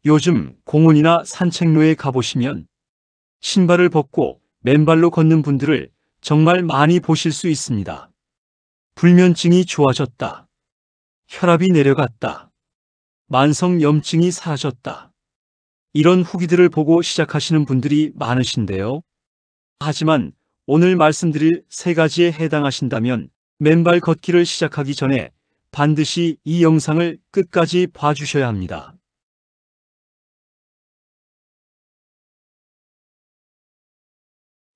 요즘 공원이나 산책로에 가보시면 신발을 벗고 맨발로 걷는 분들을 정말 많이 보실 수 있습니다. 불면증이 좋아졌다. 혈압이 내려갔다. 만성염증이 사라졌다. 이런 후기들을 보고 시작하시는 분들이 많으신데요. 하지만 오늘 말씀드릴 세 가지에 해당하신다면 맨발 걷기를 시작하기 전에 반드시 이 영상을 끝까지 봐주셔야 합니다.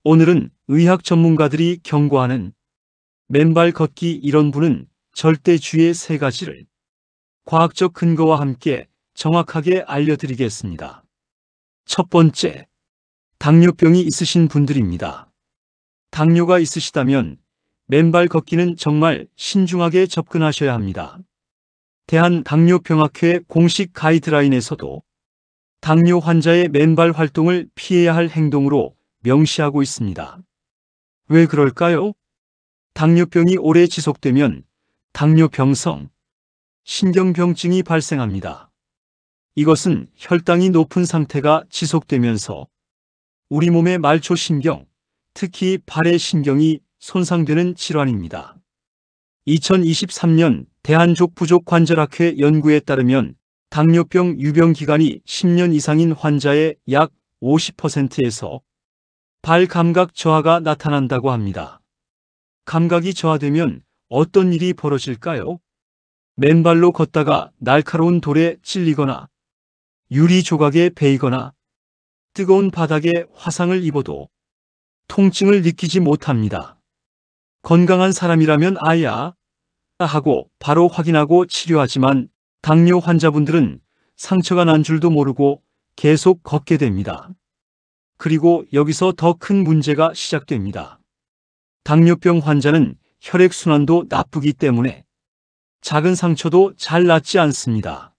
오늘은 의학 전문가들이 경고하는 맨발 걷기 이런 분은 절대 주의의 세 가지를 과학적 근거와 함께 정확하게 알려드리겠습니다. 첫 번째, 당뇨병이 있으신 분들입니다. 당뇨가 있으시다면 맨발 걷기는 정말 신중하게 접근하셔야 합니다. 대한당뇨병학회 공식 가이드라인에서도 당뇨 환자의 맨발 활동을 피해야 할 행동으로 명시하고 있습니다. 왜 그럴까요? 당뇨병이 오래 지속되면 당뇨병성, 신경병증이 발생합니다. 이것은 혈당이 높은 상태가 지속되면서 우리 몸의 말초신경, 특히 발의 신경이 손상되는 질환입니다. 2023년 대한족부족관절학회 연구에 따르면 당뇨병 유병 기간이 10년 이상인 환자의 약 50%에서 발 감각 저하가 나타난다고 합니다. 감각이 저하되면 어떤 일이 벌어질까요? 맨발로 걷다가 날카로운 돌에 찔리거나 유리 조각에 베이거나 뜨거운 바닥에 화상을 입어도 통증을 느끼지 못합니다. 건강한 사람이라면 아야 하고 바로 확인하고 치료하지만 당뇨 환자분들은 상처가 난 줄도 모르고 계속 걷게 됩니다. 그리고 여기서 더 큰 문제가 시작됩니다. 당뇨병 환자는 혈액순환도 나쁘기 때문에 작은 상처도 잘 낫지 않습니다.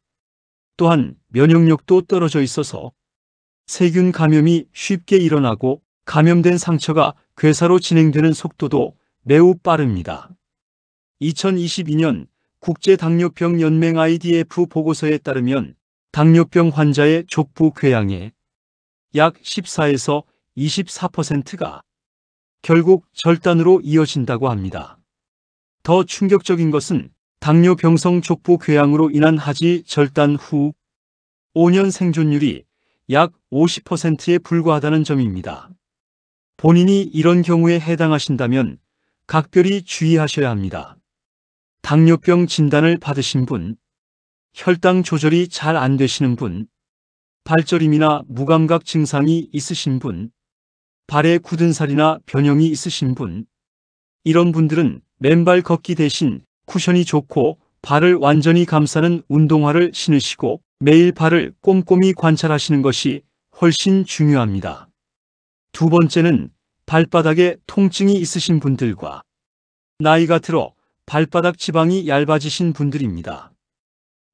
또한 면역력도 떨어져 있어서 세균 감염이 쉽게 일어나고 감염된 상처가 괴사로 진행되는 속도도 매우 빠릅니다. 2022년 국제당뇨병연맹 IDF 보고서에 따르면 당뇨병 환자의 족부 궤양의 약 14에서 24%가 결국 절단으로 이어진다고 합니다. 더 충격적인 것은 당뇨병성 족부 궤양으로 인한 하지 절단 후 5년 생존율이 약 50%에 불과하다는 점입니다. 본인이 이런 경우에 해당하신다면 각별히 주의하셔야 합니다. 당뇨병 진단을 받으신 분, 혈당 조절이 잘 안 되시는 분, 발저림이나 무감각 증상이 있으신 분, 발에 굳은 살이나 변형이 있으신 분, 이런 분들은 맨발 걷기 대신 쿠션이 좋고 발을 완전히 감싸는 운동화를 신으시고 매일 발을 꼼꼼히 관찰하시는 것이 훨씬 중요합니다. 두 번째는 발바닥에 통증이 있으신 분들과 나이가 들어 발바닥 지방이 얇아지신 분들입니다.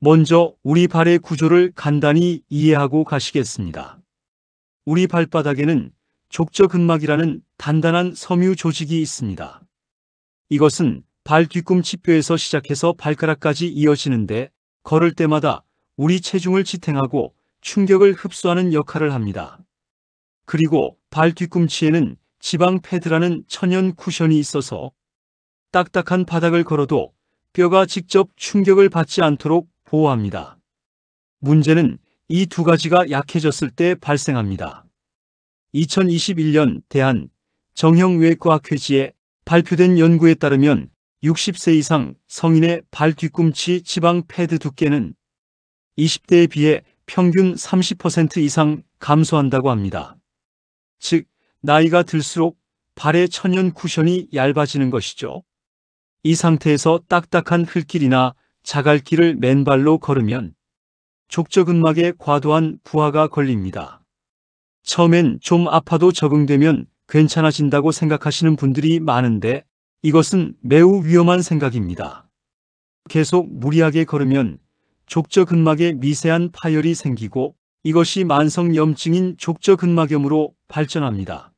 먼저 우리 발의 구조를 간단히 이해하고 가시겠습니다. 우리 발바닥에는 족저근막이라는 단단한 섬유 조직이 있습니다. 이것은 발 뒤꿈치뼈에서 시작해서 발가락까지 이어지는데 걸을 때마다 우리 체중을 지탱하고 충격을 흡수하는 역할을 합니다. 그리고 발 뒤꿈치에는 지방 패드라는 천연 쿠션이 있어서 딱딱한 바닥을 걸어도 뼈가 직접 충격을 받지 않도록 보호합니다. 문제는 이 두 가지가 약해졌을 때 발생합니다. 2021년 대한 정형외과학회지에 발표된 연구에 따르면 60세 이상 성인의 발 뒤꿈치 지방 패드 두께는 20대에 비해 평균 30% 이상 감소한다고 합니다. 즉, 나이가 들수록 발의 천연 쿠션이 얇아지는 것이죠. 이 상태에서 딱딱한 흙길이나 자갈길을 맨발로 걸으면 족저근막에 과도한 부하가 걸립니다. 처음엔 좀 아파도 적응되면 괜찮아진다고 생각하시는 분들이 많은데 이것은 매우 위험한 생각입니다. 계속 무리하게 걸으면 족저근막에 미세한 파열이 생기고 이것이 만성염증인 족저근막염으로 발전합니다.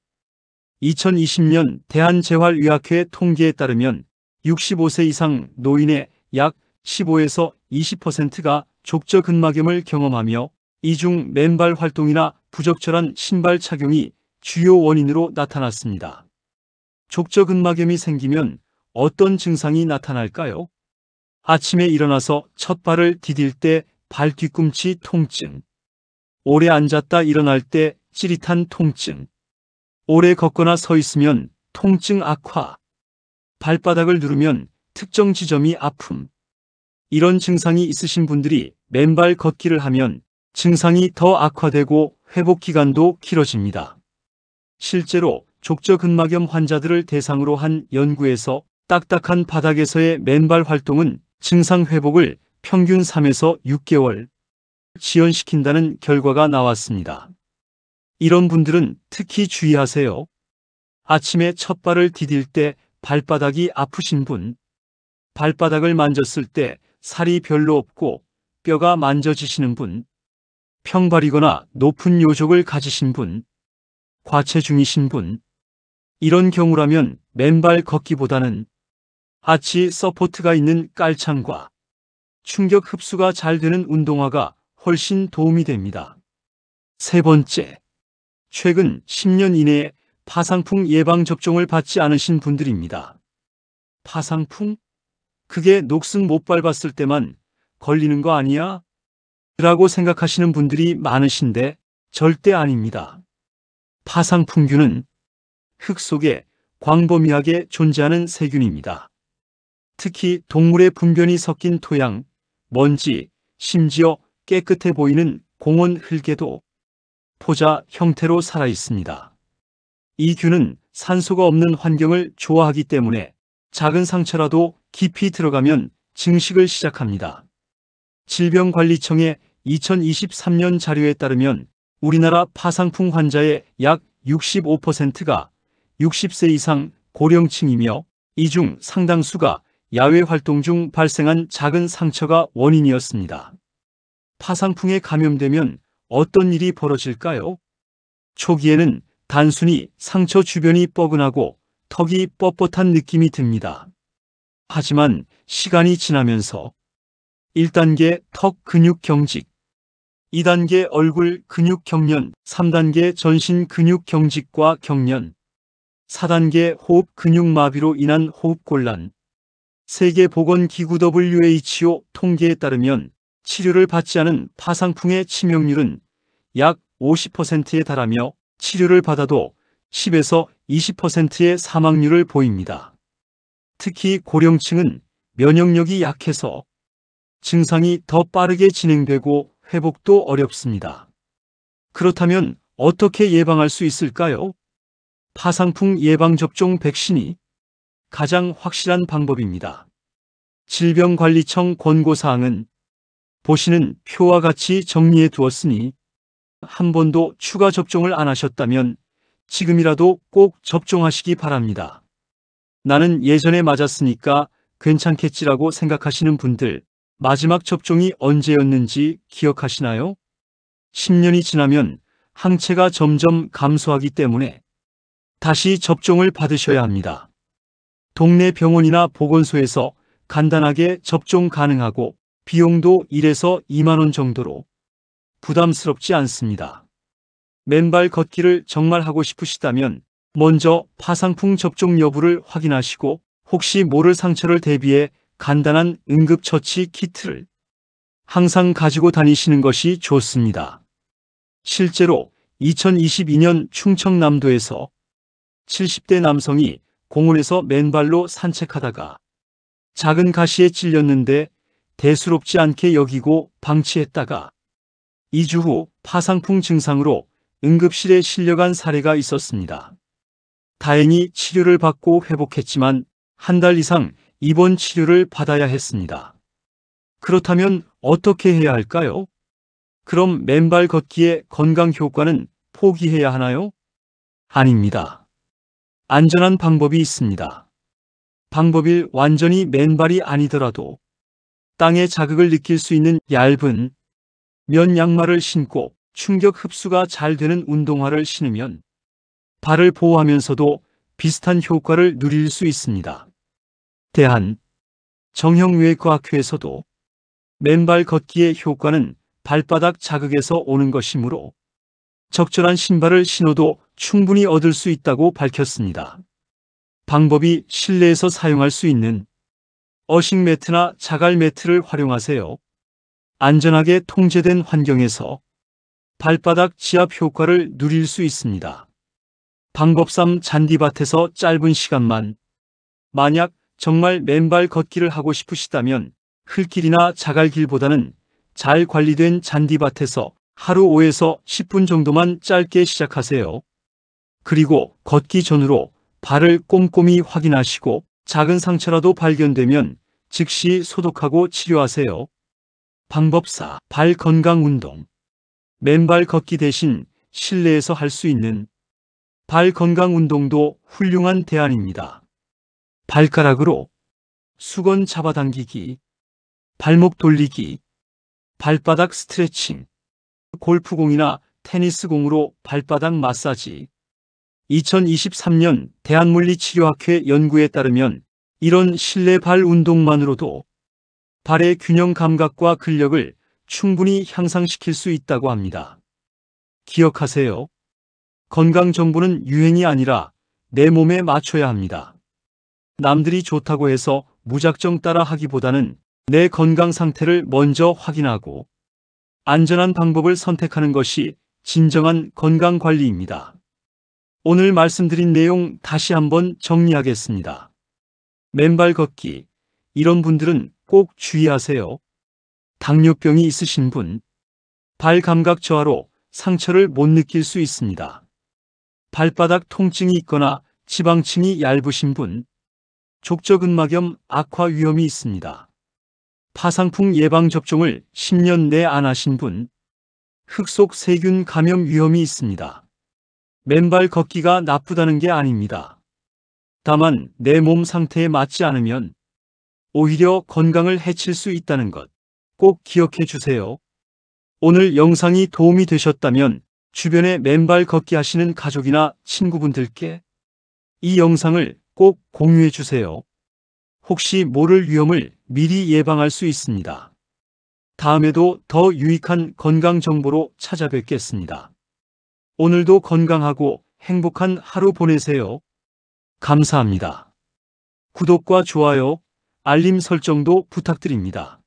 2020년 대한재활의학회 통계에 따르면 65세 이상 노인의 약 15에서 20%가 족저근막염을 경험하며 이 중 맨발 활동이나 부적절한 신발 착용이 주요 원인으로 나타났습니다. 족저근막염이 생기면 어떤 증상이 나타날까요? 아침에 일어나서 첫 발을 디딜 때 발 뒤꿈치 통증, 오래 앉았다 일어날 때 찌릿한 통증, 오래 걷거나 서 있으면 통증 악화, 발바닥을 누르면 특정 지점이 아픔. 이런 증상이 있으신 분들이 맨발 걷기를 하면 증상이 더 악화되고 회복 기간도 길어집니다. 실제로 족저근막염 환자들을 대상으로 한 연구에서 딱딱한 바닥에서의 맨발 활동은 증상 회복을 평균 3에서 6개월 지연시킨다는 결과가 나왔습니다. 이런 분들은 특히 주의하세요. 아침에 첫 발을 디딜 때 발바닥이 아프신 분, 발바닥을 만졌을 때 살이 별로 없고 뼈가 만져지시는 분, 평발이거나 높은 요족을 가지신 분, 과체중이신 분, 이런 경우라면 맨발 걷기보다는 아치 서포트가 있는 깔창과 충격 흡수가 잘 되는 운동화가 훨씬 도움이 됩니다. 세 번째, 최근 10년 이내에 파상풍 예방접종을 받지 않으신 분들입니다. 파상풍? 그게 녹슨 못 밟았을 때만 걸리는 거 아니야? 라고 생각하시는 분들이 많으신데 절대 아닙니다. 파상풍균은 흙 속에 광범위하게 존재하는 세균입니다. 특히 동물의 분변이 섞인 토양, 먼지, 심지어 깨끗해 보이는 공원 흙에도 포자 형태로 살아 있습니다. 이 균은 산소가 없는 환경을 좋아하기 때문에 작은 상처라도 깊이 들어가면 증식을 시작합니다. 질병관리청의 2023년 자료에 따르면 우리나라 파상풍 환자의 약 65%가 60세 이상 고령층이며 이 중 상당수가 야외 활동 중 발생한 작은 상처가 원인이었습니다. 파상풍에 감염되면 어떤 일이 벌어질까요? 초기에는 단순히 상처 주변이 뻐근하고 턱이 뻣뻣한 느낌이 듭니다. 하지만 시간이 지나면서 1단계 턱 근육 경직, 2단계 얼굴 근육 경련, 3단계 전신 근육 경직과 경련, 4단계 호흡 근육 마비로 인한 호흡곤란. 세계보건기구 WHO 통계에 따르면 치료를 받지 않은 파상풍의 치명률은 약 50%에 달하며 치료를 받아도 10에서 20%의 사망률을 보입니다. 특히 고령층은 면역력이 약해서 증상이 더 빠르게 진행되고 회복도 어렵습니다. 그렇다면 어떻게 예방할 수 있을까요? 파상풍 예방접종 백신이 가장 확실한 방법입니다. 질병관리청 권고사항은 보시는 표와 같이 정리해 두었으니 한 번도 추가 접종을 안 하셨다면 지금이라도 꼭 접종하시기 바랍니다. 나는 예전에 맞았으니까 괜찮겠지라고 생각하시는 분들, 마지막 접종이 언제였는지 기억하시나요? 10년이 지나면 항체가 점점 감소하기 때문에 다시 접종을 받으셔야 합니다. 동네 병원이나 보건소에서 간단하게 접종 가능하고 비용도 1에서 2만 원 정도로 부담스럽지 않습니다. 맨발 걷기를 정말 하고 싶으시다면 먼저 파상풍 접종 여부를 확인하시고 혹시 모를 상처를 대비해 간단한 응급처치 키트를 항상 가지고 다니시는 것이 좋습니다. 실제로 2022년 충청남도에서 70대 남성이 공원에서 맨발로 산책하다가 작은 가시에 찔렸는데 대수롭지 않게 여기고 방치했다가 2주 후 파상풍 증상으로 응급실에 실려간 사례가 있었습니다. 다행히 치료를 받고 회복했지만 한 달 이상 입원 치료를 받아야 했습니다. 그렇다면 어떻게 해야 할까요? 그럼 맨발 걷기의 건강 효과는 포기해야 하나요? 아닙니다. 안전한 방법이 있습니다. 방법일 완전히 맨발이 아니더라도 땅의 자극을 느낄 수 있는 얇은 면 양말을 신고 충격 흡수가 잘 되는 운동화를 신으면 발을 보호하면서도 비슷한 효과를 누릴 수 있습니다. 대한 정형외과학회에서도 맨발 걷기의 효과는 발바닥 자극에서 오는 것이므로 적절한 신발을 신어도 충분히 얻을 수 있다고 밝혔습니다. 방법이 실내에서 사용할 수 있는 어싱 매트나 자갈 매트를 활용하세요. 안전하게 통제된 환경에서 발바닥 지압 효과를 누릴 수 있습니다. 방법 3. 잔디밭에서 짧은 시간만. 만약 정말 맨발 걷기를 하고 싶으시다면 흙길이나 자갈길보다는 잘 관리된 잔디밭에서 하루 5에서 10분 정도만 짧게 시작하세요. 그리고 걷기 전후로 발을 꼼꼼히 확인하시고 작은 상처라도 발견되면 즉시 소독하고 치료하세요. 방법 4. 발 건강 운동. 맨발 걷기 대신 실내에서 할 수 있는 발 건강 운동도 훌륭한 대안입니다. 발가락으로 수건 잡아당기기, 발목 돌리기, 발바닥 스트레칭, 골프공이나 테니스공으로 발바닥 마사지. 2023년 대한물리치료학회 연구에 따르면 이런 실내 발 운동만으로도 발의 균형 감각과 근력을 충분히 향상시킬 수 있다고 합니다. 기억하세요. 건강 정보는 유행이 아니라 내 몸에 맞춰야 합니다. 남들이 좋다고 해서 무작정 따라 하기보다는 내 건강 상태를 먼저 확인하고 안전한 방법을 선택하는 것이 진정한 건강 관리입니다. 오늘 말씀드린 내용 다시 한번 정리하겠습니다. 맨발 걷기. 이런 분들은 꼭 주의하세요. 당뇨병이 있으신 분, 발 감각 저하로 상처를 못 느낄 수 있습니다. 발바닥 통증이 있거나 지방층이 얇으신 분, 족저근막염 악화 위험이 있습니다. 파상풍 예방 접종을 10년 내 안 하신 분, 흙 속 세균 감염 위험이 있습니다. 맨발 걷기가 나쁘다는 게 아닙니다. 다만 내 몸 상태에 맞지 않으면 오히려 건강을 해칠 수 있다는 것 꼭 기억해 주세요. 오늘 영상이 도움이 되셨다면 주변에 맨발 걷기 하시는 가족이나 친구분들께 이 영상을 꼭 공유해 주세요. 혹시 모를 위험을 미리 예방할 수 있습니다. 다음에도 더 유익한 건강 정보로 찾아뵙겠습니다. 오늘도 건강하고 행복한 하루 보내세요. 감사합니다. 구독과 좋아요, 알림 설정도 부탁드립니다.